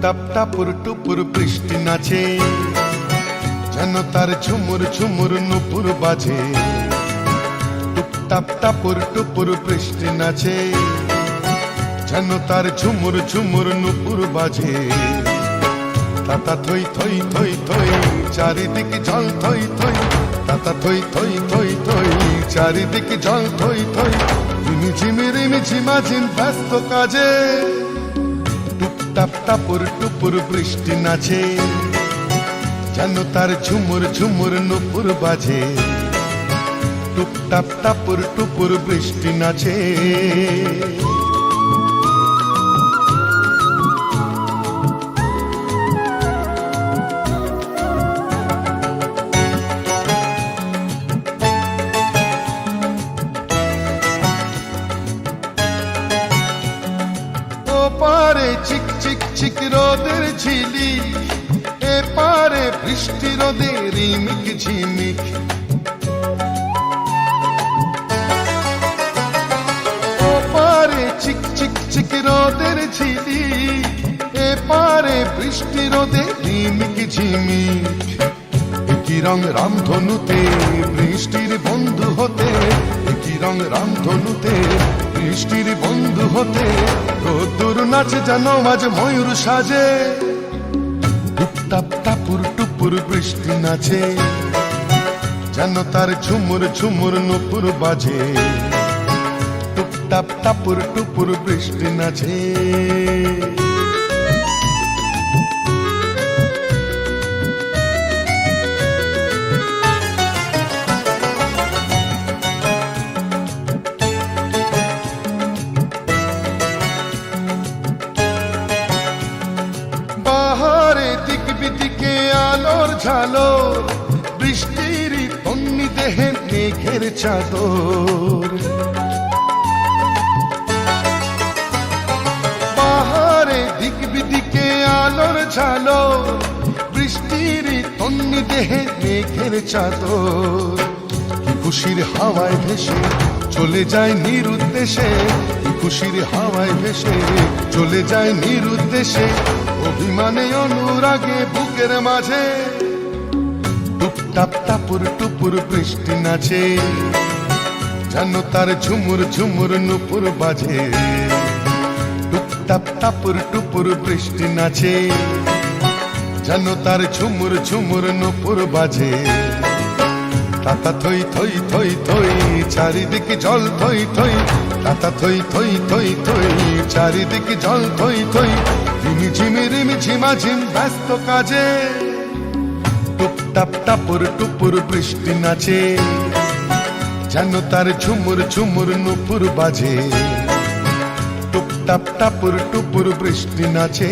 টুপটাপ টাপুর টুপুর বৃষ্টি নাচে, যেন তার ঝুমুর ঝুমুর নুপুর বাজে। টুপটাপ টাপুর টুপুর বৃষ্টি নাচে, যেন তার ঝুমুর ঝুমুর নুপুর বাজে। তাতা থই থই থই থই চারিদিকে জল থই থই, তাতা থই থই থই থই চারিদিকে জল থই থই। রিমি ঝিমি রিমি ঝিমাঝিম ব্যস্ত কাজে, টুপটাপ টাপুর টুপুর বৃষ্টি নাচে, যেন তার ঝুমুর ঝুমুর নুপুর বাজে। টুপটাপ টাপুর টুপুর বৃষ্টি নাচে। পারে চিক চিক চিক রোদের ঝিলি, এ পারে বৃষ্টি রোদে রিমিক ঝিমিক। ও পারে চিক চিক চিক রোদের ঝিলি, এ পারে বৃষ্টি রোদে রিমিক ঝিমিক। একই রং রামধনুতে বৃষ্টির বন্ধু হতে, একই রং রামধনুতে বৃষ্টির বন্ধু হতে। রোদ্দুর নাচে যেন আজ ময়ূর সাজে, টুপটাপ টাপুর টুপুর বৃষ্টি নাচে, যেন তার ঝুমুর ঝুমুর নুপুর বাজে। টুপটাপ টাপুর টুপুর বৃষ্টি নাচে। দিক বিদিকে আলোর ঝালোর, বৃষ্টির তন্নি দেহে মেঘের চাদর। পাহাড়ে দিক বিদিকে আলোর ঝালোর, বৃষ্টির তন্নি দেহে মেঘের চাদর। খুশির হাওয়ায় ভেসে চলে যায় নিরুদ্দেশে, খুশির হাওয়ায় ভেসে চলে যায় নিরুদ্দেশে। অভিমানে অনুরাগে বুকের মাঝে, টুপটাপ টাপুর টুপুর বৃষ্টি নাচে, যেন তার ঝুমুর ঝুমুর নুপুর বাজে। টুপটাপ টাপুর টুপুর বৃষ্টি নাচে, যেন তার ঝুমুর ঝুমুর নুপুর বাজে। তাতা থই থই থই থই চারিদিকে জল থই থই, তাতা থই থই থই থই চারিদিকে জল থই থই। রিমি ঝিমি রিমি ঝিমাঝিম ব্যস্ত কাজে, টুপটাপ টাপুর টুপুর বৃষ্টি নাচে, যেন তার ঝুমুর ঝুমুর নুপুর বাজে। টুপটাপ টাপুর টুপুর বৃষ্টি নাচে।